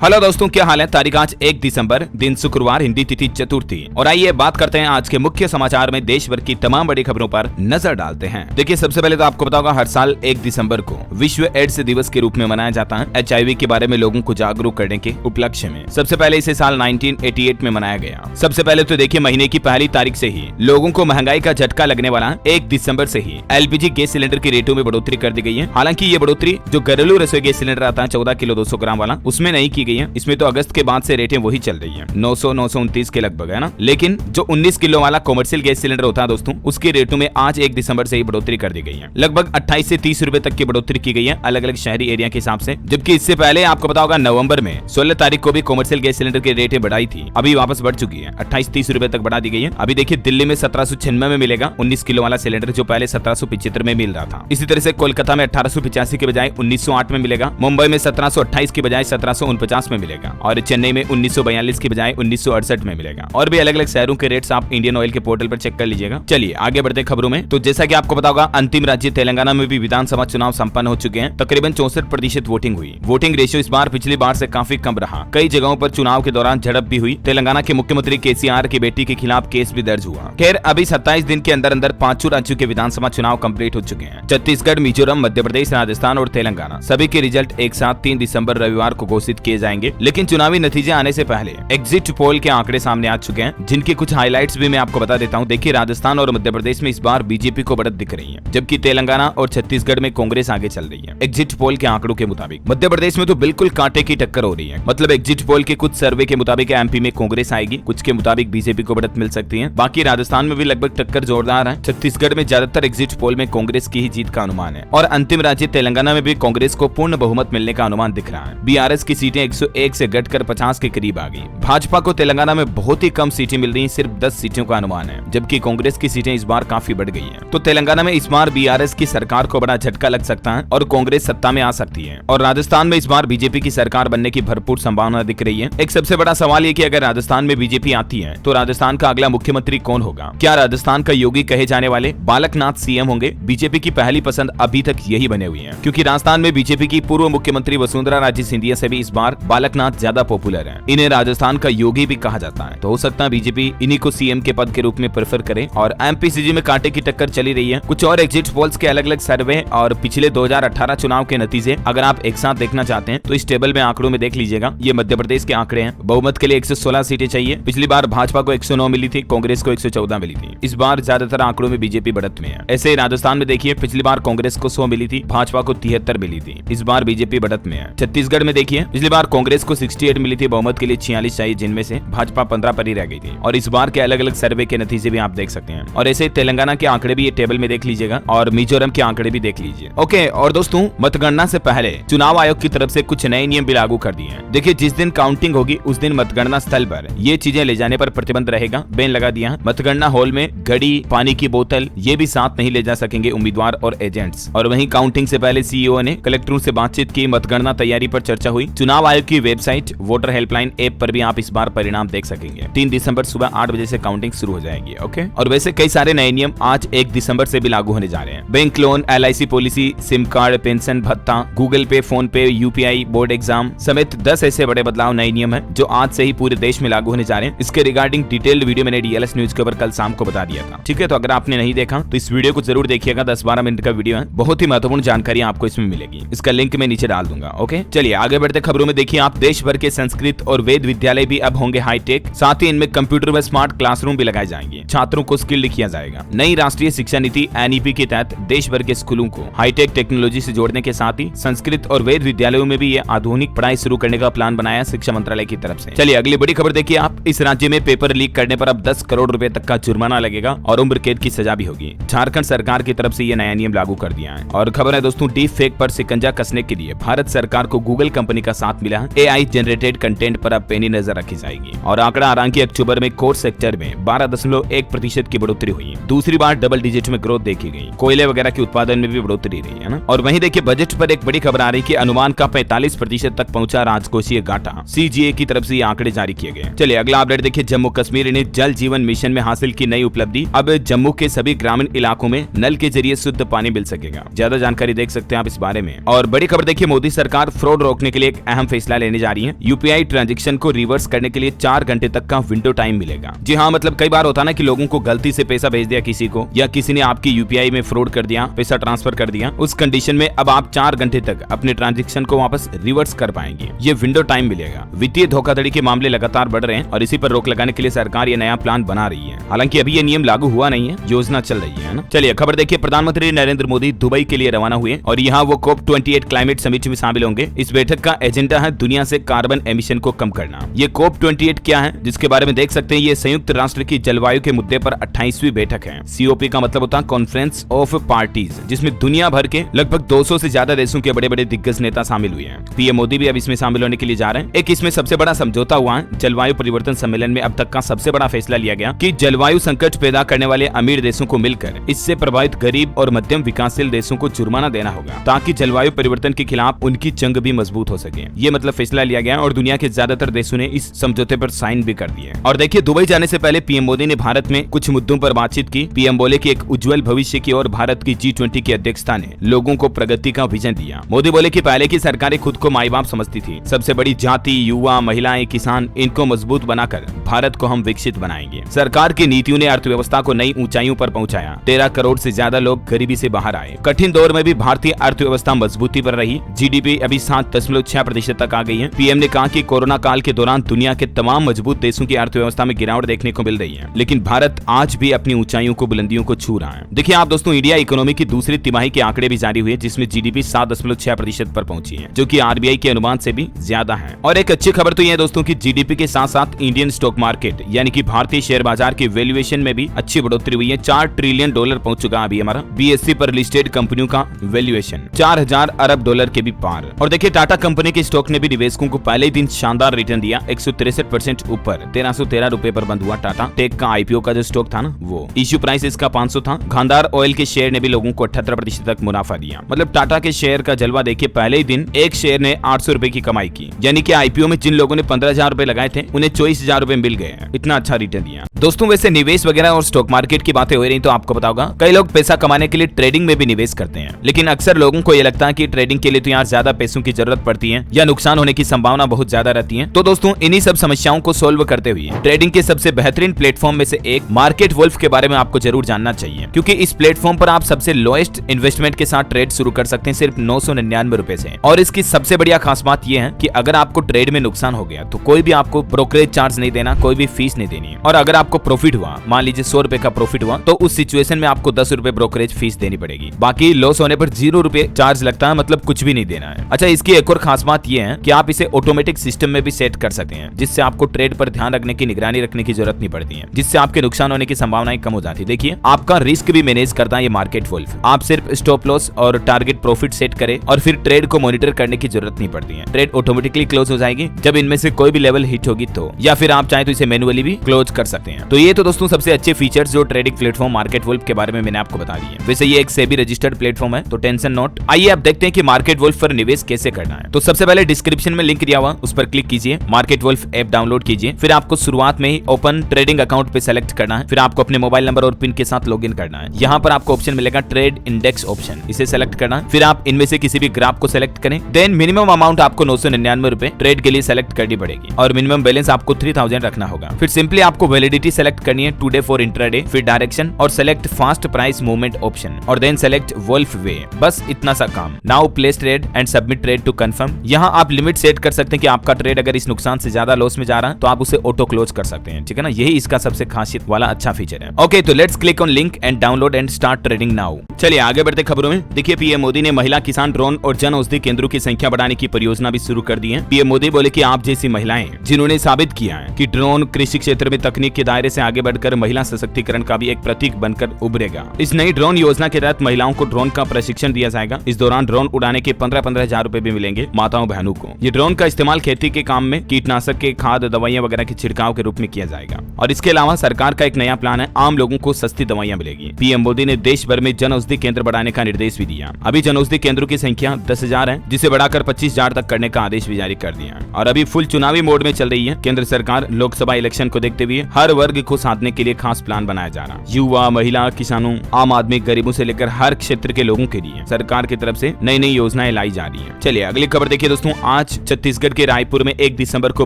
Hello दोस्तों, क्या हाल है। तारीख आज 1 दिसंबर, दिन शुक्रवार, हिंदी तिथि चतुर्थी। और आइए बात करते हैं आज के मुख्य समाचार में देश भर की तमाम बड़ी खबरों पर नजर डालते हैं। देखिए, सबसे पहले तो आपको पता होगा हर साल 1 दिसंबर को विश्व एड्स दिवस के रूप में मनाया जाता है। HIV के बारे में लोगों को जागरूक करने के उपलक्ष्य में सबसे पहले इसे साल 1988 में मनाया गया। सबसे पहले तो देखिए, महीने की पहली तारीख से ही लोगों को महंगाई का झटका लगने वाला 1 दिसंबर से ही LPG गैस सिलेंडर की रेटों में बढ़ोतरी कर दी गई है। हालांकि ये बढ़ोतरी जो घरेलू रसोई गैस सिलेंडर आता है 14 किलो 200 ग्राम वाला, उसमें नहीं की गई है। इसमें तो अगस्त के बाद से रेटें वही चल रही है, 929 के लगभग, है ना। लेकिन जो 19 किलो वाला कॉमर्शियल गैस सिलेंडर होता है दोस्तों, उसकी रेटों में आज 1 दिसंबर से ही बढ़ोतरी कर दी गई है। लगभग 28 से 30 रुपए तक की बढ़ोतरी की गई है अलग अलग शहरी एरिया के हिसाब से। जबकि इससे पहले आपको पता होगा नवंबर में 16 तारीख को भी कॉमर्शियल गैस सिलेंडर की रेटें बढ़ाई थी, अभी वापस बढ़ चुकी है, 28-30 रुपए तक बढ़ा दी गई है। अभी देखिए, दिल्ली में 1796 में मिलेगा 19 किलो वाला सिलेंडर, जो पहले 1775 में मिल रहा था। इसी तरह से कोलकाता में 1885 के बजाय 1908 में मिलेगा, मुंबई में 1728 की बजाय 1749 में मिलेगा, और चेन्नई में 1942 की बजाय 1968 में मिलेगा। और भी अलग अलग शहरों के रेट्स आप इंडियन ऑयल के पोर्टल पर चेक कर लीजिएगा। चलिए आगे बढ़ते खबरों में। तो जैसा कि आपको पता होगा, अंतिम राज्य तेलंगाना में भी विधानसभा चुनाव संपन्न हो चुके हैं। तकरीबन 64% वोटिंग हुई। वोटिंग रेशियो इस बार पिछली बार से काफी कम रहा। कई जगहों पर चुनाव के दौरान झड़प भी हुई। तेलंगाना के मुख्यमंत्री KCR की बेटी के खिलाफ केस भी दर्ज हुआ। खैर, अभी 27 दिन के अंदर अंदर 5 राज्यों के विधानसभा चुनाव कंप्लीट हो चुके हैं। छत्तीसगढ़, मिजोरम, मध्य प्रदेश, राजस्थान और तेलंगाना सभी के रिजल्ट एक साथ 3 दिसंबर रविवार को घोषित किए जाएंगे। लेकिन चुनावी नतीजे आने से पहले एग्जिट पोल के आंकड़े सामने आ चुके हैं, जिनके कुछ हाइलाइट्स भी मैं आपको बता देता हूं। देखिए, राजस्थान और मध्य प्रदेश में इस बार बीजेपी को बढ़त दिख रही है, जबकि तेलंगाना और छत्तीसगढ़ में कांग्रेस आगे चल रही है। एग्जिट पोल के आंकड़ों के मुताबिक मध्य प्रदेश में तो बिल्कुल कांटे की टक्कर हो रही है। मतलब एग्जिट पोल के कुछ सर्वे के मुताबिक MP में कांग्रेस आएगी, कुछ के मुताबिक बीजेपी को बढ़त मिल सकती है। बाकी राजस्थान में भी लगभग टक्कर जोरदार है। छत्तीसगढ़ में ज्यादातर एग्जिट पोल में कांग्रेस की ही जीत का अनुमान है, और अंतिम राज्य तेलंगाना में भी कांग्रेस को पूर्ण बहुमत मिलने का अनुमान दिख रहा है। BRS की सीटें 101 से घटकर 50 के करीब आ गई। भाजपा को तेलंगाना में बहुत ही कम सीटें मिल रही, सिर्फ 10 सीटों का अनुमान है, जबकि कांग्रेस की सीटें इस बार काफी बढ़ गई हैं। तो तेलंगाना में इस बार BRS की सरकार को बड़ा झटका लग सकता है और कांग्रेस सत्ता में आ सकती है। और राजस्थान में इस बार बीजेपी की सरकार बनने की भरपूर संभावना दिख रही है। एक सबसे बड़ा सवाल ये कि अगर राजस्थान में बीजेपी आती है तो राजस्थान का अगला मुख्यमंत्री कौन होगा। क्या राजस्थान का योगी कहे जाने वाले बालकनाथ CM होंगे। बीजेपी की पहली पसंद अभी तक यही बने हुई है, क्योंकि राजस्थान में बीजेपी की पूर्व मुख्यमंत्री वसुंधरा राजे सिंधिया से भी इस बार बालकनाथ ज्यादा पॉपुलर है। इन्हें राजस्थान का योगी भी कहा जाता है। तो हो सकता है बीजेपी इन्हीं को CM के पद के रूप में प्रेफर करे। और MPCG में कांटे की टक्कर चली रही है। कुछ और एग्जिट पोल्स के अलग अलग सर्वे और पिछले 2018 चुनाव के नतीजे अगर आप एक साथ देखना चाहते हैं तो इस टेबल में आंकड़ों में देख लीजिएगा। ये मध्य प्रदेश के आंकड़े हैं। बहुमत के लिए 116 सीटें चाहिए। पिछली बार भाजपा को 109 मिली थी, कांग्रेस को 114 मिली थी। इस बार ज्यादातर आंकड़ों में बीजेपी बढ़त में है। ऐसे ही राजस्थान में देखिए, पिछली बार कांग्रेस को 100 मिली थी, भाजपा को 73 मिली थी। इस बार बीजेपी बढ़त में है। छत्तीसगढ़ में देखिए, पिछली बार कांग्रेस को 68 मिली थी, बहुमत के लिए 46 चाहिए, जिनमें से भाजपा 15 पर ही रह गई थी। और इस बार के अलग अलग सर्वे के नतीजे भी आप देख सकते हैं। और ऐसे तेलंगाना के आंकड़े भी ये टेबल में देख लीजिएगा, और मिजोरम के आंकड़े भी देख लीजिए। ओके, और दोस्तों, मतगणना से पहले चुनाव आयोग की तरफ से कुछ नए नियम भी लागू कर दिए हैं। देखिए, जिस दिन काउंटिंग होगी उस दिन मतगणना स्थल पर ये चीजें ले जाने पर प्रतिबंध रहेगा, बैन लगा दिया है। मतगणना हॉल में घड़ी, पानी की बोतल ये भी साथ नहीं ले जा सकेंगे उम्मीदवार और एजेंट्स। और वहीं काउंटिंग से पहले CEO ने कलेक्टरों से बातचीत की, मतगणना तैयारी पर चर्चा हुई। चुनाव आयोग की वेबसाइट, वोटर हेल्पलाइन ऐप पर भी आप इस बार परिणाम देख सकेंगे। 3 दिसंबर सुबह 8 बजे से काउंटिंग शुरू हो जाएगी। ओके, और वैसे कई सारे नए नियम आज 1 दिसंबर से भी लागू होने जा रहे हैं। Bank loan, LIC policy, SIM card, pension भत्ता, गूगल पे, फोन पे, UPI, बोर्ड एग्जाम समेत 10 ऐसे बड़े बदलाव, नए नियम है जो आज से ही पूरे देश में लागू होने जा रहे हैं। इसके रिगार्डिंग डिटेल्ड वीडियो मैंने DLS न्यूज के ऊपर कल शाम को बता दिया था। ठीक है, तो अगर आपने नहीं देखा तो इस वीडियो को जरूर देखिएगा। 10-12 मिनट का वीडियो है, बहुत ही महत्वपूर्ण जानकारी आपको इसमें मिलेगी। इसका लिंक मैं नीचे डाल दूंगा। ओके, चलिए आगे बढ़ते खबरों में। देखिए, आप देश भर के संस्कृत और वेद विद्यालय भी अब होंगे हाईटेक। साथ ही इनमें कंप्यूटर व स्मार्ट क्लासरूम भी लगाए जाएंगे। छात्रों को स्किल्ड किया जाएगा। नई राष्ट्रीय शिक्षा नीति NEP के तहत देश भर के स्कूलों को हाईटेक टेक्नोलॉजी से जोड़ने के साथ ही संस्कृत और वेद विद्यालयों में भी ये आधुनिक पढ़ाई शुरू करने का प्लान बनाया शिक्षा मंत्रालय की तरफ से। चलिए अगली बड़ी खबर देखिए आप। इस राज्य में पेपर लीक करने पर अब 10 करोड़ रुपए तक का जुर्माना लगेगा और उम्र कैद की सजा भी होगी। झारखंड सरकार की तरफ से ये नया नियम लागू कर दिया है। और खबर है दोस्तों, डीप फेक पर शिकंजा कसने के लिए भारत सरकार को गूगल कंपनी का साथ मिला है। AI जनरेटेड कंटेंट पर अब पैनी नजर रखी जाएगी। और आंकड़ा आ रहा है कि अक्टूबर में कोर सेक्टर में 12.1% की बढ़ोतरी हुई। दूसरी बार डबल डिजिट में ग्रोथ देखी गई। कोयले वगैरह के उत्पादन में भी बढ़ोतरी रही है ना। और वहीं देखिए, बजट पर एक बड़ी खबर आ रही है कि अनुमान का 45% तक पहुंचा राजकोषीय घाटा। CGA की तरफ से ये आंकड़े जारी किए गए। चलिए अगला अपडेट देखिए। जम्मू कश्मीर ने जल जीवन मिशन में हासिल की नई उपलब्धि। अब जम्मू के सभी ग्रामीण इलाकों में नल के जरिए शुद्ध पानी मिल सकेगा। ज्यादा जानकारी देख सकते हैं आप इस बारे में। और बड़ी खबर देखिए, मोदी सरकार फ्रॉड रोकने के लिए एक अहम फैसला फैसला लेने जा रही है। यूपीआई ट्रांजैक्शन को रिवर्स करने के लिए 4 घंटे तक का विंडो टाइम मिलेगा। जी हाँ, मतलब कई बार होता ना कि लोगों को गलती से पैसा भेज दिया किसी को, या किसी ने आपकी यूपीआई में फ्रॉड कर दिया, पैसा ट्रांसफर कर दिया। उस कंडीशन में अब आप 4 घंटे तक अपने ट्रांजैक्शन को वापस रिवर्स कर पाएंगे। ये विंडो टाइम मिलेगा। वित्तीय धोखाधड़ी के मामले लगातार बढ़ रहे हैं और इसी पर रोक लगाने के लिए सरकार ये नया प्लान बना रही है। हालांकि अभी ये नियम लागू हुआ नहीं है, योजना चल रही है ना। चलिए खबर देखिए। प्रधानमंत्री नरेंद्र मोदी दुबई के लिए रवाना हुए और यहाँ वो COP28 क्लाइमेट समिट में शामिल होंगे। इस बैठक का एजेंडा है दुनिया से कार्बन एमिशन को कम करना। ये COP28 क्या है, जिसके बारे में देख सकते हैं। ये संयुक्त राष्ट्र की जलवायु के मुद्दे पर 28वीं बैठक है। COP का मतलब होता है कॉन्फ्रेंस ऑफ पार्टीज, जिसमें दुनिया भर के लगभग 200 से ज्यादा देशों के बड़े बड़े दिग्गज नेता शामिल हुए हैं। पीएम मोदी भी अब इसमें शामिल होने के लिए जा रहे हैं। एक इसमें सबसे बड़ा समझौता हुआ है। जलवायु परिवर्तन सम्मेलन में अब तक का सबसे बड़ा फैसला लिया गया कि जलवायु संकट पैदा करने वाले अमीर देशों को मिलकर इससे प्रभावित गरीब और मध्यम विकासशील देशों को जुर्माना देना होगा, ताकि जलवायु परिवर्तन के खिलाफ उनकी जंग भी मजबूत हो सके। ये मतलब फैसला लिया गया और दुनिया के ज्यादातर देशों ने इस समझौते पर साइन भी कर दिए। और देखिए, दुबई जाने से पहले पीएम मोदी ने भारत में कुछ मुद्दों पर बातचीत की। पीएम बोले कि एक उज्जवल भविष्य की ओर भारत की G20 की अध्यक्षता ने लोगों को प्रगति का विजन दिया। मोदी बोले कि पहले की सरकारें खुद को माई बाप समझती थी। सबसे बड़ी जाति, युवा, महिलाएं, किसान, इनको मजबूत बनाकर भारत को हम विकसित बनाएंगे। सरकार की नीतियों ने अर्थव्यवस्था को नई ऊंचाइयों पर पहुंचाया। 13 करोड़ से ज्यादा लोग गरीबी से बाहर आए। कठिन दौर में भी भारतीय अर्थव्यवस्था मजबूती पर रही। GDP अभी 7.6% तक आ गई है। पीएम ने कहा कि कोरोना काल के दौरान दुनिया के तमाम मजबूत देशों की अर्थव्यवस्था में गिरावट देखने को मिल रही है, लेकिन भारत आज भी अपनी ऊंचाइयों को, बुलंदियों को छू रहा है। देखिए आप दोस्तों, इंडिया इकोनॉमी की दूसरी तिमाही के आंकड़े भी जारी हुए, जिसमें GDP 7.6% पर पहुंची है, जो कि RBI के अनुमान से भी ज्यादा है। और एक अच्छी खबर तो यह है दोस्तों कि GDP के साथ साथ इंडियन स्टॉक मार्केट यानी कि भारतीय शेयर बाजार की वैल्यूएशन में भी अच्छी बढ़ोतरी हुई है। $4 ट्रिलियन पहुंच चुका है अभी हमारा BSE पर लिस्टेड कंपनियों का वैल्यूएशन 4000 अरब डॉलर के भी पार। और देखिए, टाटा कंपनी के स्टॉक ने भी निवेशकों को पहले ही दिन शानदार रिटर्न दिया। 163% ऊपर 1313 रुपए पर बंद हुआ। टाटा टेक का IPO का जो स्टॉक था ना, वो इश्यू प्राइस इसका 500 था। खानदार ऑयल के शेयर ने भी लोगों को 78% तक मुनाफा दिया। मतलब टाटा के शेयर का जलवा देखिए, पहले ही दिन एक शेयर ने 800 रुपए की कमाई की। यानी कि IPO में जिन लोगों ने 15,000 रुपए लगाए थे, उन्हें 24,000 रुपए मिल गए। इतना अच्छा रिटर्न दिया। दोस्तों वैसे निवेश वगैरह और स्टॉक मार्केट की बातें हो रही तो आपको पता होगा, कई लोग पैसा कमाने के लिए ट्रेडिंग में भी निवेश करते हैं, लेकिन अक्सर लोगों को यह लगता है कि ट्रेडिंग के लिए तो यार ज्यादा पैसों की जरूरत पड़ती है या नुकसान होने की संभावना बहुत ज्यादा रहती है। तो दोस्तों इन्हीं सब समस्याओं को सोल्व करते हुए ट्रेडिंग के सबसे बेहतरीन प्लेटफॉर्म में से एक मार्केट वुल्फ के बारे में आपको जरूर जानना चाहिए, क्योंकि इस प्लेटफॉर्म पर आप सबसे लोएस्ट इन्वेस्टमेंट के साथ ट्रेड शुरू कर सकते हैं सिर्फ 999 रुपए से। और इसकी सबसे बढ़िया खास बात यह है कि अगर आपको ट्रेड में नुकसान हो गया तो कोई भी आपको ब्रोकरेज चार्ज नहीं देना, कोई भी फीस नहीं देनी है। और अगर आपको प्रॉफिट हुआ, मान लीजिए 100 रुपए का प्रॉफिट हुआ, तो उस सिचुएशन में आपको 10 रुपए ब्रोकरेज फीस देनी पड़ेगी। बाकी लॉस होने पर 0 रुपए चार्ज लगता है, मतलब कुछ भी नहीं देना है। अच्छा, इसकी एक और खास बात यह है कि आप इसे ऑटोमेटिक सिस्टम में भी सेट कर सकते हैं, जिससे आपको ट्रेड पर ध्यान रखने की, निगरानी रखने की जरूरत नहीं पड़ती है, जिससे आपके नुकसान होने की संभावनाएं कम हो जाती है। देखिए, आपका रिस्क भी मैनेज करता है ये मार्केट वुल्फ। आप सिर्फ स्टॉप लॉस और टारगेट प्रॉफिट सेट करें और फिर ट्रेड को मॉनिटर करने की जरूरत नहीं पड़ती है। ट्रेड ऑटोमेटिकली क्लोज हो जाएगी जब इनमें से कोई भी लेवल हिट होगी तो, या फिर आप चाहे तो इसे मैनुअली भी क्लोज कर सकते हैं। तो ये तो दोस्तों सबसे अच्छे फीचर्स जो ट्रेडिंग प्लेटफॉर्म मार्केट वुल्फ के बारे में मैंने आपको बता दिए। वैसे ये एक सेबी रजिस्टर्ड प्लेटफॉर्म है, तो टेंशन नोट। आइए अब देखते हैं कि मार्केट वुल्फ पर निवेश कैसे करना है। तो सबसे पहले डिस्क्रिप्शन में लिंक दिया हुआ, उस पर क्लिक कीजिए, मार्केट वुल्फ ऐप डाउनलोड कीजिए। फिर आपको शुरुआत में ही ओपन ट्रेडिंग अकाउंट पे सेलेक्ट करना है। फिर आपको अपने मोबाइल नंबर और पिन के साथ लॉगिन करना है। यहाँ पर आपको ऑप्शन मिलेगा ट्रेड इंडेक्स ऑप्शन, इसे सेलेक्ट करना है। फिर आप इनमें से किसी भी ग्राफ को सेलेक्ट करें। देन मिनिमम अमाउंट आपको 999 रुपए ट्रेड के लिए सेलेक्ट करनी पड़ेगी और मिनिमम बैलेंस आपको 3000 रखना होगा। फिर सिंपली आपको वैलिडिटी सेलेक्ट करनी है, टुडे फॉर इंट्राडे, फिर डायरेक्शन और select fast price movement option और देन सेलेक्ट वुल्फ वे। बस इतना सा काम। Now place trade and submit trade to confirm. यहाँ आप लिमिट सेट कर सकते हैं कि आपका ट्रेड अगर इस नुकसान से ज्यादा लॉस में जा रहा है तो आप उसे ऑटो क्लोज कर सकते हैं, ठीक है ना। यही इसका सबसे खासियत वाला अच्छा फीचर है। ओके, तो let's click on link and download and start trading now. चलिए आगे बढ़ते खबरों में। देखिए, पीएम मोदी ने महिला किसान ड्रोन और जन औषधि केंद्रों की संख्या बढ़ाने की परियोजना भी शुरू कर दी है। पीएम मोदी बोले कि आप जैसी महिलाएं जिन्होंने साबित किया है कि ड्रोन कृषि क्षेत्र में तकनीक के दायरे से आगे बढ़कर महिला सशक्तिकरण का भी एक प्रतीक बनकर उभरेगा। इस नई ड्रोन योजना के तहत महिलाओं को ड्रोन का प्रशिक्षण दिया जाएगा। इस दौरान ड्रोन उड़ाने के 15-15 हजार रुपए भी मिलेंगे माताओं बहनों को। ये ड्रोन का इस्तेमाल खेती के काम में कीटनाशक के खाद, दवाइयां वगैरह के छिड़काव के रूप में किया जाएगा। और इसके अलावा सरकार का एक नया प्लान है, आम लोगों को सस्ती दवाइयां मिलेगी। पीएम मोदी ने देश भर में जन औषधि केंद्र बढ़ाने का निर्देश भी दिया। अभी जन औषधि केंद्रों की संख्या 10,000 है, जिसे बढ़ाकर 25,000 तक करने का आदेश भी जारी कर दिया। और अभी फुल चुनावी मोड में चल रही है केंद्र सरकार। लोकसभा इलेक्शन को देखते हुए हर वर्ग को साधने के लिए खास प्लान बनाया जा रहा है। युवा, महिला, किसानों, आम आदमी, गरीबों से लेकर हर क्षेत्र के लोगों के लिए सरकार की तरफ से नई नई योजनाएं लाई जा रही है। चलिए अगली खबर देखिए दोस्तों। आज छत्तीसगढ़ के रायपुर में 1 दिसंबर को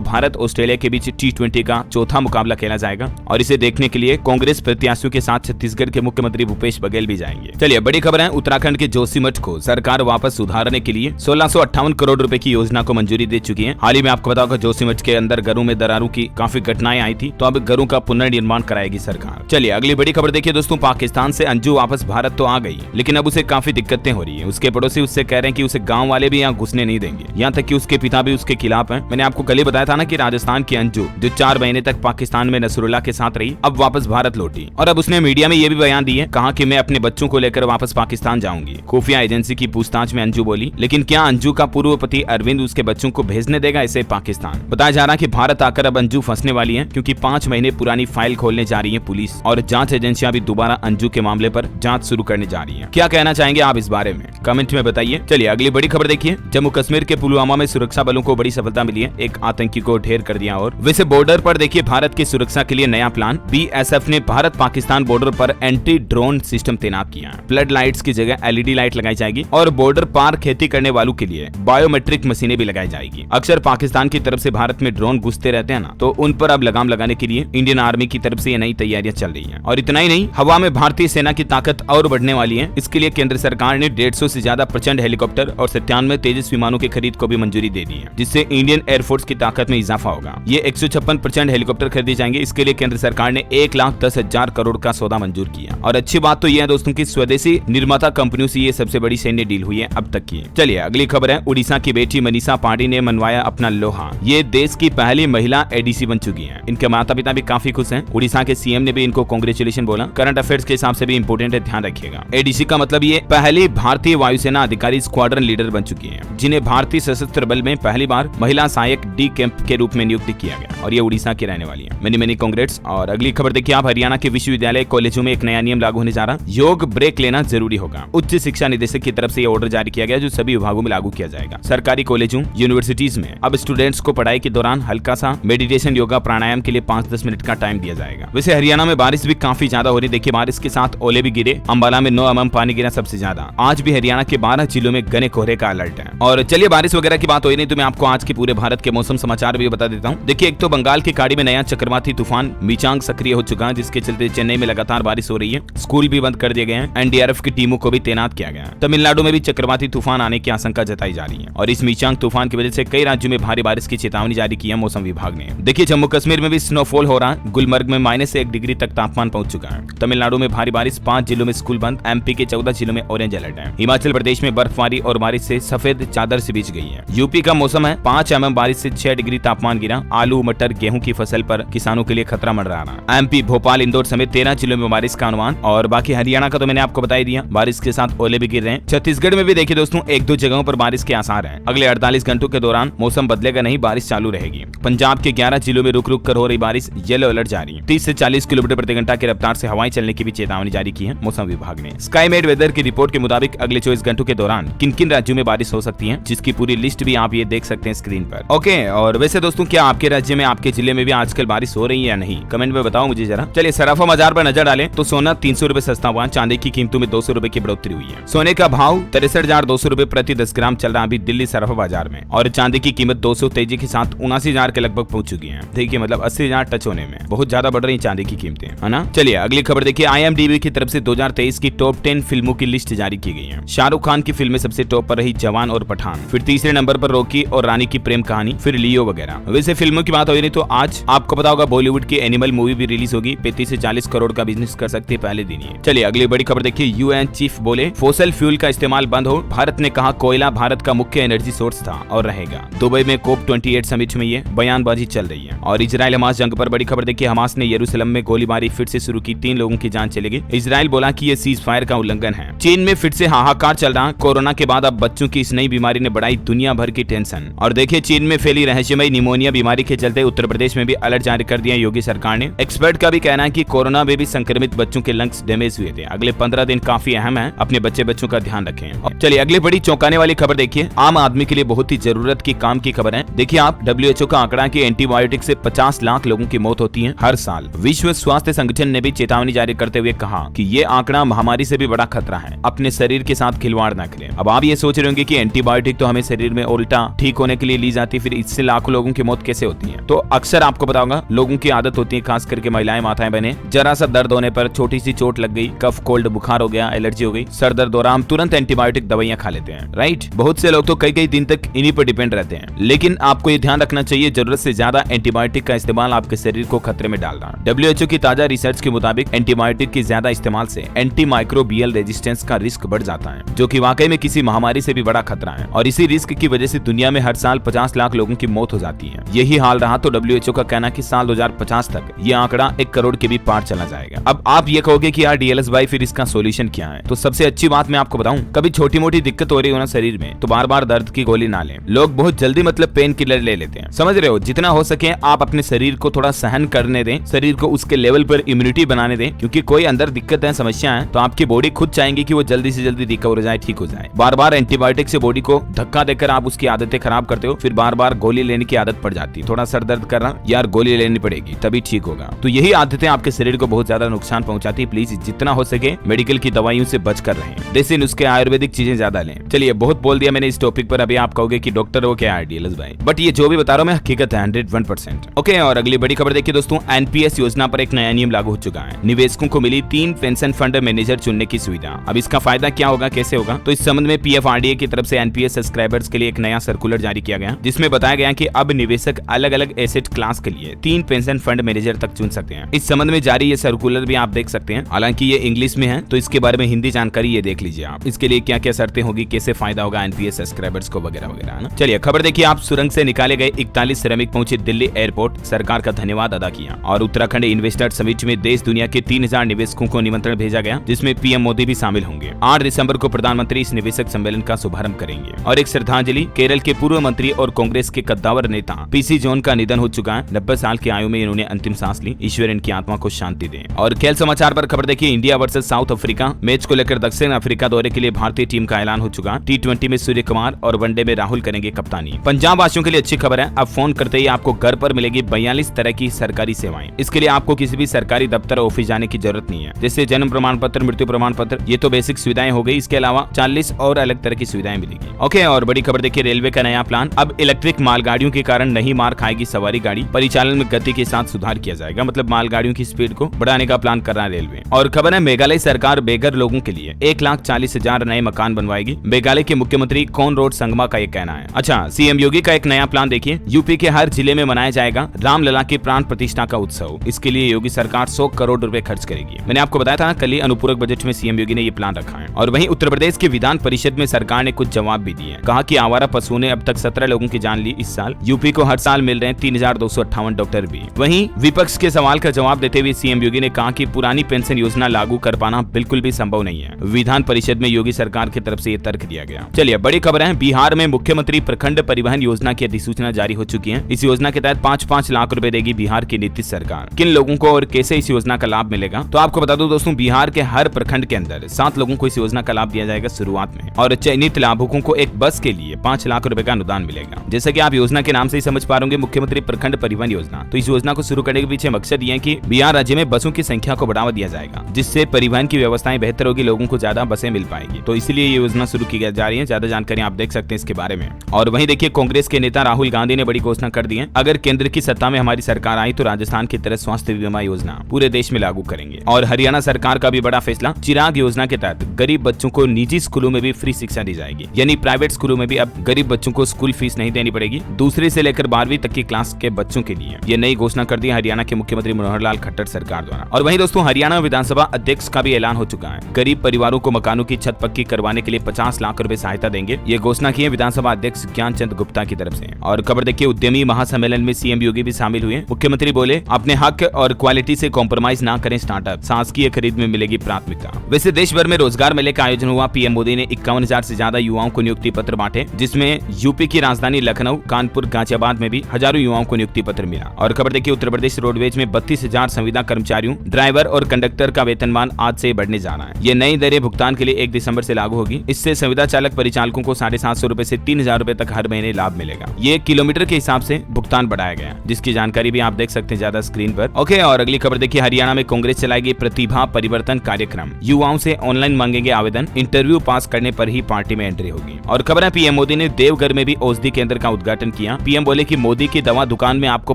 भारत ऑस्ट्रेलिया के बीच T20 का चौथा मुकाबला खेला जाएगा और इसे देखने के लिए कांग्रेस प्रत्याशियों के साथ छत्तीसगढ़ के मुख्यमंत्री भूपेश बघेल भी जाएंगे। चलिए बड़ी खबर है, उत्तराखंड के जोशीमठ को सरकार वापस सुधारने के लिए 1658 करोड़ रुपए की योजना को मंजूरी दे चुकी है। हाल ही में आपको बताओ जोशीमठ के अंदर घरों में दरारों की काफी घटनाएं आई थी, तो अब घरों का पुनर्निर्माण कराएगी सरकार। चलिए अगली बड़ी खबर देखिए दोस्तों, पाकिस्तान से अंजू वापस भारत तो आ गई, लेकिन अब उसे काफी दिक्कतें हो रही है। उसके पड़ोसी उससे कह रहे हैं कि उसे गांव वाले भी यहाँ घुसने नहीं देंगे, यहाँ तक कि उसके पिता भी उसके खिलाफ हैं। मैंने आपको कल ही बताया था ना कि राजस्थान की अंजू जो 4 महीने तक पाकिस्तान में नसरुल्लाह के साथ रही, अब वापस भारत लौटी और अब उसने मीडिया में ये भी बयान दिए, कहा कि मैं अपने बच्चों को लेकर वापस पाकिस्तान जाऊंगी। खुफिया एजेंसी की पूछताछ में अंजू बोली, लेकिन क्या अंजू का पूर्व पति अरविंद उसके बच्चों को भेजने देगा इसे पाकिस्तान? बताया जा रहा है कि भारत आकर अब अंजू फंसने वाली है, क्योंकि 5 महीने पुरानी फाइल खोलने जा रही है पुलिस और जांच एजेंसियां भी दोबारा अंजू के मामले पर जांच शुरू करने जा रही हैं। क्या कहना चाहेंगे आप इस बारे में? कमेंट में बताइए। चलिए अगली बड़ी खबर देखिए, जम्मू कश्मीर के पुलवामा में सुरक्षा बलों को बड़ी सफलता मिली है, एक आतंकी को ढेर कर दिया। और वैसे बॉर्डर पर देखिए भारत की सुरक्षा के लिए नया प्लान, BSF ने भारत पाकिस्तान बॉर्डर पर एंटी ड्रोन सिस्टम तैनात किया। फ्लड लाइट्स की जगह LED लाइट लगाई जाएगी और बॉर्डर पार खेती करने वालों के लिए बायोमेट्रिक मशीनें भी लगाई जाएगी। अक्सर पाकिस्तान की तरफ से भारत में ड्रोन घुसते रहते हैं ना, तो उन पर अब लगाम लगाने के लिए इंडियन आर्मी की तरफ से ये नई तैयारियां चल रही हैं। और इतना ही नहीं, हवा में भारतीय सेना की ताकत और बढ़ने वाली है। इसके लिए केंद्र सरकार ने 150 से ज्यादा प्रचंड हेलीकॉप्टर और 97 तेजस विमानों की खरीद को भी मंजूरी दे दी है, जिससे इंडियन एयरफोर्स की ताकत में इजाफा होगा। ये 156 प्रचंड हेलीकॉप्टर खरीदे जाएंगे। इसके लिए केंद्र सरकार ने 1,10,000 करोड़ का सौदा मंजूर किया। और अच्छी बात तो यह है दोस्तों की स्वदेशी निर्माता कंपनियों से ये सबसे बड़ी सैन्य डील हुई है अब तक की। चलिए अगली खबर है, उड़ीसा की बेटी मनीषा पांडे ने मनवाया अपना लोहा। ये देश की पहली महिला ADC बन चुकी है। इनके माता पिता भी काफी खुश हैं। उड़ीसा के CM ने भी इनको कांग्रेचुलेशन बोला। करंट अफेयर्स के हिसाब से भी इंपोर्टेंट है, ध्यान रखिएगा। ADC का मतलब ये पहली भारतीय वायुसेना अधिकारी स्क्वाड्रन लीडर बन चुकी है, जिन्हें भारतीय सशस्त्र बल में पहली बार महिला सहायक D कैंप के रूप में नियुक्त किया गया और ये उड़ीसा की रहने वाली है। Many congrats. और अगली खबर देखिए आप, हरियाणा के विश्वविद्यालय कॉलेजों में एक नया नियम लागू होने जा रहा, योग ब्रेक लेना जरूरी होगा। उच्च शिक्षा निदेशक की तरफ से ये ऑर्डर जारी किया गया, जो सभी विभागों में लागू किया जाएगा। सरकारी कॉलेजों यूनिवर्सिटीज में अब स्टूडेंट्स को पढ़ाई के दौरान हल्का सा मेडिटेशन योगा प्राणायाम के लिए 5-10 मिनट का टाइम दिया जाएगा। वैसे हरियाणा में बारिश भी काफी ज्यादा हो रही, देखिए बारिश के साथ ओले भी गिरे। अंबाला में 9 mm पानी गिरा सबसे ज्यादा। आज भी हरियाणा के 12 जिलों में घने कोहरे का अलर्ट है। और चलिए बारिश वगैरह की बात हो नहीं, तो मैं आपको आज के पूरे भारत के मौसम समाचार भी बता देता हूँ। देखिए एक तो बंगाल की खाड़ी में नया चक्रवाती तूफान मीचांग सक्रिय हो चुका है, जिसके चलते चेन्नई में लगातार बारिश हो रही है। स्कूल भी बंद कर दिए गए हैं। NDRF की टीमों को भी तैनात किया गया है। तमिलनाडु में भी चक्रवाती तूफान आने की आशंका जताई जा रही है और इस मीचांग तूफान की वजह से कई राज्यों में भारी बारिश की चेतावनी जारी की है मौसम विभाग ने। देखिए जम्मू कश्मीर में भी स्नोफॉल हो रहा है। गुलमर्ग में -1 डिग्री तक तापमान पहुंच चुका है। तमिलनाडु में भारी बारिश, 5 जिलों में स्कूल बंद। MP के 14 जिलों में ऑरेंज अलर्ट है। हिमाचल प्रदेश में बर्फबारी और बारिश से सफेद चादर से बिछ गई है। यूपी का मौसम है, 5 mm बारिश से 6 डिग्री तापमान गिरा। आलू मटर गेहूं की फसल पर किसानों के लिए खतरा मंडरा रहा। MP भोपाल इंदौर समेत 13 जिलों में बारिश का अनुमान। और बाकी हरियाणा का तो मैंने आपको बता ही दिया, बारिश के साथ ओले भी गिर रहे हैं। छत्तीसगढ़ में भी देखिए दोस्तों 1-2 जगहों पर बारिश के आसार हैं। अगले 48 घंटों के दौरान मौसम बदलेगा नहीं, बारिश चालू रहेगी। पंजाब के 11 जिलों में रुक रुक कर हो रही बारिश, येलो अलर्ट जारी है। 30 से 40 किलोमीटर प्रति घंटा की रफ्तार से हवाएं चलने की भी चेतावनी जारी की है मौसम विभाग ने। स्काईमेट वेदर की रिपोर्ट के मुताबिक अगले 24 घंटों के दौरान किन किन राज्यों में बारिश हो सकती है, जिसकी पूरी लिस्ट भी आप ये देख सकते हैं स्क्रीन पर। ओके, और वैसे दोस्तों क्या आपके राज्य में, आपके जिले में भी आजकल बारिश हो रही है या नहीं, कमेंट में बताओ मुझे जरा। चलिए सराफा बाजार पर नजर डालें तो सोना 300 रुपए सस्ता हुआ, चांदी की कीमतों में 200 रुपए की बढ़ोतरी हुई है। सोने का भाव 63,200 रुपए प्रति 10 ग्राम चल रहा अभी दिल्ली सराफा बाजार में, और चांदी की कीमत 200 तेजी के साथ 79,000 के लगभग पहुंच चुकी है। देखिए मतलब 80,000 टच होने में बहुत ज्यादा बढ़ रही चांदी की कीमतें, है ना। चलिए अगली खबर देखिए, IMDb की तरफ से 2023 की टॉप 10 फिल्मों की लिस्ट जारी की गई है। शाहरुख खान की फिल्में सबसे टॉप पर रही, जवान और पठान। फिर तीसरे नंबर पर रॉकी और रानी की प्रेम कहानी, फिर लियो वगैरह। वैसे फिल्मों की बात हो रही तो आज आपको पता होगा बॉलीवुड की एनिमल मूवी भी रिलीज होगी। 35 से 40 करोड़ का बिजनेस कर सकती है पहले दिन ही। चलिए अगली बड़ी खबर देखिए, UN चीफ बोले फॉसिल फ्यूल का इस्तेमाल बंद हो। भारत ने कहा कोयला भारत का मुख्य एनर्जी सोर्स था और रहेगा। दुबई में COP28 समिट में ये बयानबाजी चल रही है। और इजराइल हमास जंग पर बड़ी खबर देखिए, हमास ने यरूशलेम में गोलीबारी फिर से शुरू की, 3 लोगों की जान चली गई। इजराइल बोला कि ये सीज फायर का उल्लंघन है। चीन में फिर से हाहाकार चल रहा, कोरोना के बाद अब बच्चों की इस नई बीमारी ने बढ़ाई दुनिया भर की टेंशन। और देखिए चीन में फैली रहस्यमयी निमोनिया बीमारी के चलते उत्तर प्रदेश में भी अलर्ट जारी कर दिया योगी सरकार ने। एक्सपर्ट का भी कहना है कि कोरोना में भी संक्रमित बच्चों के लंग्स डैमेज हुए थे। अगले 15 दिन काफी अहम है, अपने बच्चों का ध्यान रखें। चलिए अगली बड़ी चौंकाने वाली खबर देखिए, आम आदमी के लिए बहुत ही जरूरत की काम की खबर है। देखिए आप, WHO का आंकड़ा कि एंटीबायोटिक से 50 लाख लोगों की मौत होती है हर साल। विश्व स्वास्थ्य संगठन ने भी चेतावनी जारी करते हुए कहा कि ये आंकड़ा महामारी से भी बड़ा खतरा है, अपने शरीर के साथ खिलवाड़ न करें। अब आप ये सोच रहे होंगे कि एंटीबायोटिक तो हमें शरीर में और उल्टा ठीक होने के लिए ली जाती है, फिर इससे लाखों लोगों की मौत कैसे होती है। तो अक्सर आपको पता होगा लोगों की आदत होती है, खास करके महिलाएं माताएं बने, जरा सा दर्द होने पर, छोटी सी चोट लग गई, कफ कोल्ड बुखार हो गया, एलर्जी हो गई, सर दर्द हो रहा, हम तुरंत एंटीबायोटिक दवाइयां खा लेते हैं, राइट। बहुत से लोग तो कई कई दिन तक इन्हीं पर डिपेंड रहते हैं। लेकिन आपको ये ध्यान रखना चाहिए, जरूरत से ज्यादा एंटीबायोटिक का इस्तेमाल आपके शरीर को खतरे में डाल रहा है। WHO की ताजा रिसर्च के मुताबिक एंटीबायोटिक के ज्यादा इस्तेमाल से एंटीमाइक्रोबियल रेजिस्टेंस का रिस्क बढ़ जाता है, जो कि वाकई में किसी महामारी से भी बड़ा खतरा है। और इसी रिस्क की वजह से दुनिया में हर साल 50 लाख लोगों की मौत हो जाती है। यही हाल रहा तो WHO का कहना कि साल 2050 तक ये आंकड़ा 1 करोड़ के भी पार चला जाएगा। अब आप ये कहोगे कि यार DLS भाई फिर इसका सोल्यूशन क्या है? तो सबसे अच्छी बात मैं आपको बताऊं, कभी छोटी मोटी दिक्कत हो रही हो ना शरीर में, तो बार बार दर्द की गोली ना लें। लोग बहुत जल्दी मतलब पेन किलर ले लेते हैं, समझ रहे हो। जितना हो सके आप अपने शरीर को थोड़ा सहन करने दें, शरीर को उसके लेवल पर इम्यूनिटी बनाने दें, क्योंकि कोई अंदर दिक्कत है, समस्या है, तो आपकी बॉडी खुद चाहेंगी कि वो जल्दी से जल्दी रिकवर हो जाए, ठीक हो जाए। बार बार एंटीबायोटिक से बॉडी को धक्का देकर आप उसकी आदतें खराब करते हो, फिर बार बार गोली लेने की आदत पड़ जाती है। थोड़ा सर दर्द कर रहा, यार गोली लेनी पड़ेगी तभी ठीक होगा। तो यही आदतें आपके शरीर को बहुत ज्यादा नुकसान पहुंचाती है। प्लीज जितना हो सके मेडिकल की दवाइयों से बचकर रहें, देसी नुस्खे आयुर्वेदिक चीजें ज्यादा लें। चलिए बहुत बोल दिया मैंने इस टॉपिक पर। अभी आप कहोगे कि डॉक्टर हो क्या DLS भाई, बट ये जो भी बता रहा हूं मैं हकीकत है 101%। ओके, और अगली बड़ी खबर देखिए दोस्तों, NPS योजना पर एक नया नियम लागू हो चुका है। निवेशकों को मिली 3 पेंशन फंड मैनेजर चुनने की सुविधा। अब इसका फायदा क्या होगा, कैसे होगा? तो इस संबंध में PFRDA की तरफ से NPS सब्सक्राइबर्स के लिए एक नया सर्कुलर जारी किया गया, जिसमें बताया गया कि अब निवेशक अलग अलग एसेट क्लास के लिए 3 पेंशन फंड मैनेजर तक चुन सकते हैं। इस संबंध में जारी ये सर्कुलर भी आप देख सकते हैं, हालांकि ये इंग्लिश में है, तो इसके बारे में हिंदी जानकारी ये देख लीजिए आप। इसके लिए क्या क्या शर्तें होगी, कैसे फायदा होगा NPS सब्सक्राइबर्स को, वगैरह वगैरह ना। चलिए खबर देखिए आप, सुरंग से निकाले गए 41 श्रमिक पहुंचे दिल्ली एयरपोर्ट, सरकार का धन्यवाद अदा किया। और उत्तराखंड इन्वेस्टर समिट में देश दुनिया के 3000 निवेशकों को निमंत्रण भेजा गया, जिसमें PM मोदी भी शामिल होंगे। 8 दिसंबर को प्रधानमंत्री इस निवेशक सम्मेलन का शुभारंभ करेंगे। और एक श्रद्धांजलि, केरल के पूर्व मंत्री और कांग्रेस के कद्दावर नेता PC जॉन का निधन हो चुका है। 90 साल की आयु में इन्होंने अंतिम सांस ली, ईश्वर इनकी आत्मा को शांति दे। और खेल समाचार पर खबर देखिए, India versus south Africa match को लेकर दक्षिण अफ्रीका दौरे के लिए भारतीय टीम का ऐलान हो चुका। T20 में सूर्य कुमार और वनडे में राहुल करेंगे कप्तानी। पंजाब वासियों के लिए अच्छी खबर है, अब फोन करते ही आपको घर पर मिलेगी 42 तरह की सरकारी सेवाएं। इसके लिए आपको किसी भी सरकारी दफ्तर ऑफिस जाने की जरूरत नहीं है, जैसे जन्म प्रमाण पत्र, मृत्यु प्रमाण पत्र, ये तो बेसिक सुविधाएं हो गई। इसके अलावा 40 और अलग तरह की सुविधाएं मिलेगी। ओके, और बड़ी खबर देखिए, रेलवे का नया प्लान, अब इलेक्ट्रिक मालगाड़ियों के कारण नहीं मार खाएगी सवारी गाड़ी, परिचालन में गति के साथ सुधार किया जाएगा। मतलब मालगाड़ियों की स्पीड को बढ़ाने का प्लान कर रहा है रेलवे। और खबर है, मेघालय सरकार बेघर लोगों के लिए 1,40,000 नए मकान बनवाएगी। मेघालय के मुख्यमंत्री कॉनराड संगमा का ये कहना है। अच्छा, CM योगी का एक नया प्लान देखिए, यूपी के हर जिले में मनाया जाएगा रामलला की प्राण प्रतिष्ठा का उत्सव। इसके लिए योगी सरकार 100 करोड़ रुपए खर्च करेगी। मैंने आपको बताया था कल ही अनुपूरक बजट में CM योगी ने ये प्लान रखा है। और वहीं उत्तर प्रदेश के विधान परिषद में सरकार ने कुछ जवाब भी दिए। कहा कि आवारा पशुओं ने अब तक 17 लोगों की जान ली इस साल। यूपी को हर साल मिल रहे हैं 3258 डॉक्टर भी। वहीं विपक्ष के सवाल का जवाब देते हुए CM योगी ने कहा कि पुरानी पेंशन योजना लागू कर पाना बिल्कुल भी संभव नहीं है। विधान परिषद में योगी सरकार की तरफ से ये तर्क दिया गया। चलिए बड़ी खबर है, बिहार में मुख्यमंत्री प्रखंड परिवहन योजना की अधिसूचना जारी हो चुकी है। इस योजना के तहत 5-5 लाख रुपए देगी बिहार की नीतीश सरकार। किन लोगों को और कैसे इस योजना का लाभ मिलेगा, तो आपको बता दूं दोस्तों, बिहार के हर प्रखंड के अंदर 7 लोगों को इस योजना का लाभ दिया जाएगा शुरुआत में। और चयनित लाभुकों को एक बस के लिए 5 लाख रुपए का अनुदान मिलेगा। जैसे कि आप योजना के नाम से ही समझ पा रहे होंगे, मुख्यमंत्री प्रखंड परिवहन योजना। तो इस योजना को शुरू करने के पीछे मकसद ये है कि बिहार राज्य में बसों की संख्या को बढ़ावा दिया जाएगा, जिससे परिवहन की व्यवस्थाएं बेहतर होगी, लोगों को ज्यादा बसें मिल पाएगी। तो इसलिए ये योजना शुरू की जा रही है। ज्यादा जानकारी आप देख सकते हैं इसके बारे में। और वहीं देखिए, कांग्रेस के नेता राहुल गांधी ने बड़ी घोषणा कर दी है, अगर केंद्र की सत्ता में हमारी सरकार आई तो राजस्थान की तरह स्वास्थ्य बीमा योजना पूरे देश में लागू करेंगे। और हरियाणा सरकार का भी बड़ा फैसला, चिराग योजना के तहत गरीब बच्चों को निजी स्कूलों में भी फ्री शिक्षा दी जाएगी। यानी प्राइवेट स्कूलों में भी अब गरीब बच्चों को स्कूल फीस नहीं देनी पड़ेगी, दूसरे से लेकर 12वीं तक की क्लास के बच्चों के लिए। ये नई घोषणा कर दी हरियाणा के मुख्यमंत्री मनोहर लाल खट्टर सरकार द्वारा। और वहीं दोस्तों, हरियाणा विधानसभा अध्यक्ष का भी ऐलान हो चुका है। गरीब परिवारों को मकानों की छत पक्की करवाने के लिए 50 लाख रुपए सहायता देंगे। ये घोषणा की है विधानसभा अध्यक्ष ज्ञानचंद गुप्ता की तरफ से। और खबर देखिए, उद्यमी महासम्मेलन में CM योगी भी शामिल हुए। मुख्यमंत्री बोले, अपने हक और क्वालिटी से कॉम्प्रोमाइज ना करें स्टार्टअप, शासकीय खरीद में मिलेगी प्राथमिकता। वैसे देश भर में रोजगार मेले का आयोजन हुआ। PM मोदी ने 51,000 से ज्यादा युवाओं को नियुक्ति पत्र बांटे, जिसमें यूपी की राजधानी लखनऊ, कानपुर, गाजियाबाद में भी हजारों युवाओं को नियुक्ति पत्र मिला। और खबर देखिए, उत्तर प्रदेश रोडवेज में 32,000 संविदा कर्मचारियों, ड्राइवर और कंडक्टर का वेतनमान आज से बढ़ने जा रहा है। ये नई दरें भुगतान के लिए 1 दिसंबर से लागू होगी। इससे संविदा चालक परिचालकों को 750 रुपए से 3,000 रुपए तक हर महीने लाभ मिलेगा। ये किलोमीटर के हिसाब से भुगतान बढ़ाया गया, जिसकी जानकारी भी आप देख सकते हैं ज्यादा स्क्रीन पर। ओके, और अगली खबर देखिए, हरियाणा में कांग्रेस चलाएगी प्रतिभा परिवर्तन कार्यक्रम। युवाओं से ऑनलाइन मांगेंगे आवेदन, इंटरव्यू पास करने पर ही पार्टी में एंट्री होगी। और खबर है, PM मोदी ने देवघर में भी औषधि केंद्र का उद्घाटन किया। पीएम बोले कि मोदी की दवा दुकान में आपको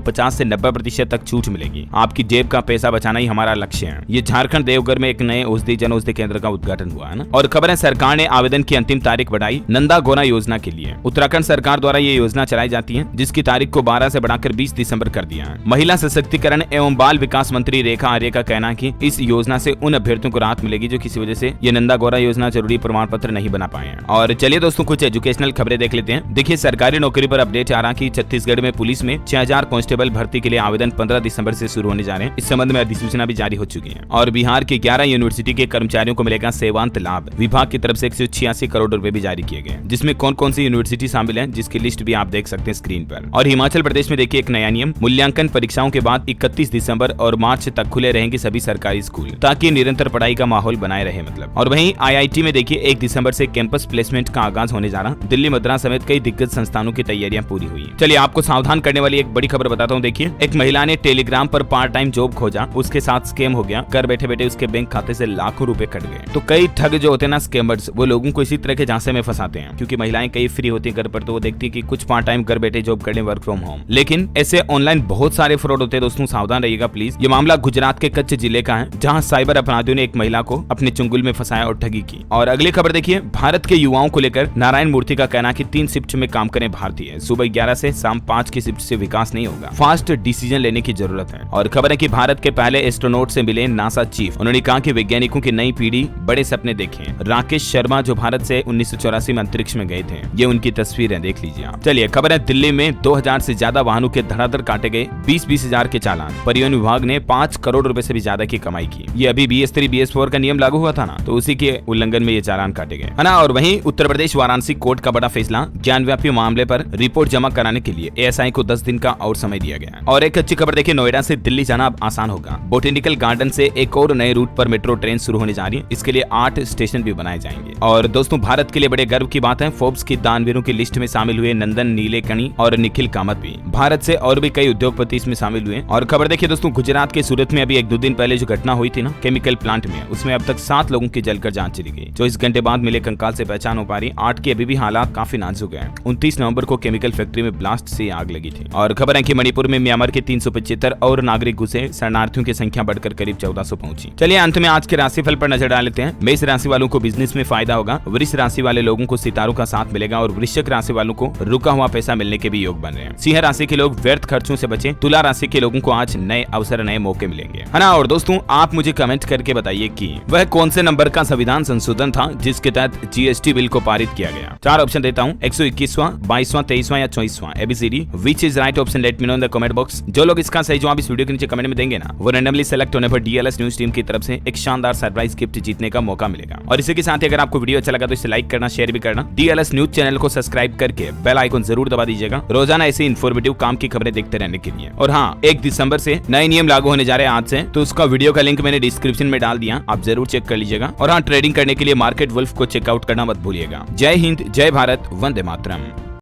50 से 90% तक छूट मिलेगी। आपकी जेब का पैसा बचाना ही हमारा लक्ष्य है। ये झारखंड देवघर में एक नए औषधि जन औषधि केंद्र का उद्घाटन हुआ है ना। और खबर है सरकार ने आवेदन की अंतिम तारीख बढ़ाई नंदा गोना योजना के लिए। उत्तराखंड सरकार द्वारा ये योजना चलाई जाती है, जिसकी तारीख को 12 से बढ़ाकर 20 दिसंबर कर दिया है। महिला सशक्तिकरण एवं बाल विकास मंत्री रेखा आर्य का कहना है कि इस योजना से उन अभ्यर्थियों को राहत मिलेगी जो किसी वजह से ये नंदा गोरा योजना जरूरी प्रमाण पत्र नहीं बना पाए हैं। और चलिए दोस्तों कुछ एजुकेशनल खबरें देख लेते हैं। देखिए सरकारी नौकरी पर अपडेट आ रहा कि छत्तीसगढ़ में पुलिस में 6000 कांस्टेबल भर्ती के लिए आवेदन 15 दिसंबर से शुरू होने जा रहे हैं। इस संबंध में अधिसूचना भी जारी हो चुकी है। और बिहार के 11 यूनिवर्सिटी के कर्मचारियों को मिलेगा सेवांत लाभ। विभाग की तरफ से 186 करोड़ रुपए भी जारी किए गए, जिसमें कौन कौन सी यूनिवर्सिटी शामिल है जिसकी लिस्ट भी आप देख सकते हैं स्क्रीन पर। और हिमाचल प्रदेश में देखिए एक नया नियम, मूल्यांकन परीक्षाओं के बाद 31 दिसंबर और मार्च तक खुले रहेंगे सभी सरकारी स्कूल, ताकि निरंतर पढ़ाई का माहौल बनाए रहे मतलब। और वहीं IIT में देखिए 1 दिसंबर से कैंपस प्लेसमेंट का आगाज होने जा रहा। दिल्ली, मद्रास समेत कई दिग्गज संस्थानों की तैयारियां पूरी हुई। चलिए आपको सावधान करने वाली एक बड़ी खबर बताता हूं। देखिए एक महिला ने टेलीग्राम पर पार्ट टाइम जॉब खोजा, उसके साथ स्कैम हो गया। घर बैठे बैठे उसके बैंक खाते से लाखों रुपए कट गए। तो कई ठग जो होते हैं ना स्कैमर्स, वो लोगों को इसी तरह के झांसे में फंसाते हैं, क्योंकि महिलाएं कई फ्री होती है घर पर, तो वो देखती है कि कुछ पार्ट टाइम घर बैठे जॉब करने, वर्क फ्रॉम होम। लेकिन ऐसे ऑनलाइन बहुत सारे फ्रॉड होते हैं दोस्तों, सावधान रहिएगा प्लीज। ये मामला गुजरात के कच्छ जिले का है, जहां साइबर अपराधियों ने एक महिला को अपने चुंगल में फंसाया और ठगी की। और अगली खबर देखिए, भारत के युवाओं को लेकर नारायण मूर्ति का कहना कि 3 शिफ्ट में काम करें भारतीय, सुबह 11 से शाम 5 की शिफ्ट से विकास नहीं होगा, फास्ट डिसीजन लेने की जरूरत है। और खबर है कि भारत के पहले एस्ट्रोनॉट से मिले नासा चीफ। उन्होंने कहा कि वैज्ञानिकों की नई पीढ़ी बड़े सपने देखें। राकेश शर्मा जो भारत से 1984 में अंतरिक्ष में गए थे, ये उनकी तस्वीरें देख लीजिए आप। चलिए खबर है, दिल्ली में 2000 से ज्यादा वाहनों के धड़ाधड़ काटे गए, 20-20 हजार के चालान। परिवहन विभाग ने 5 करोड़ रुपए से भी ज्यादा की कमाई की। ये अभी BS3 BS4 का नियम लागू हुआ था ना, तो उसी के उल्लंघन में ये चालान काटे गए है ना। और वहीं उत्तर प्रदेश वाराणसी कोर्ट का बड़ा फैसला, ज्ञानव्यापी मामले पर रिपोर्ट जमा कराने के लिए ASI को 10 दिन का और समय दिया गया। और एक अच्छी खबर देखिए, नोएडा से दिल्ली जाना अब आसान होगा। बोटेनिकल गार्डन से एक और नए रूट पर मेट्रो ट्रेन शुरू होने जा रही है। इसके लिए 8 स्टेशन भी बनाए जाएंगे। और दोस्तों भारत के लिए बड़े गर्व की बात है, फोर्ब्स की दानवीरों की लिस्ट में शामिल हुए नंदन नीलेकणी और निखिल कामत भी। भारत से और भी कई उद्योगपति इसमें शामिल हुए। और खबर देखिए दोस्तों, गुजरात के सूरत में अभी 1-2 दिन पहले जो घटना हुई थी ना केमिकल प्लांट में, उसमें अब तक 7 लोगों की जलकर जान चली गई। 24 घंटे बाद मिले कंकाल से पहचान हो पा रही। 8 के अभी भी हालात काफी नाजुक है। 29 नवंबर को केमिकल फैक्ट्री में ब्लास्ट से आग लगी थी। और खबर है कि मणिपुर में म्यांमार के 375 और नागरिक घुसे, शरणार्थियों की संख्या बढ़कर करीब 1400 पहुंची। चलिए अंत में आज के राशिफल पर नजर डाल लेते हैं। मेष राशि वालों को बिजनेस में फायदा होगा। वृष राशि वाले लोगों को सितारों का साथ मिलेगा और वृश्चिक राशि वालों को रुका हुआ पैसा मिलने के भी योग बन रहे हैं। सिंह राशि के लोग व्यर्थ खर्चों से बचें। तुला राशि के लोगों को आज नए अवसर, नए मौके मिलेंगे, है ना। और दोस्तों आप मुझे कमेंट करके बताइए कि वह कौन से नंबर का संविधान संशोधन था जिसके तहत GST बिल को पारित किया गया। 4 ऑप्शन देता हूँ, 121वां, 22वां, 23वां या 24वां ABCD। Which is right option, let me know in the comment box. जो लोग इसका सही जवाब इस वीडियो के नीचे कमेंट में देंगे ना, वो रैंडमली सेलेक्ट होने पर DLS न्यूज टीम की तरफ से एक शानदार सरप्राइज गिफ्ट जीतने का मौका मिलेगा। और इसी के साथ ही अगर आपको वीडियो अच्छा लगा तो इसे लाइक करना, शेयर भी करना। DLS न्यूज चैनल को सब्सक्राइब करके बेल आइकन जरूर दबा दीजिएगा, रोजाना ऐसी इन्फॉर्मेटिव काम की खबरें देखते रहने के लिए। और हाँ, 1 दिसंबर से नए नियम लागू होने जा रहे हैं आज से, तो उसका वीडियो का लिंक मैंने डिस्क्रिप्शन में डाल दिया, आप जरूर चेक कर लीजिएगा। और हाँ, ट्रेडिंग करने के लिए मार्केट वुल्फ को चेकआउट करना मत भूलिएगा। जय हिंद, जय भारत, वंदे मातरम।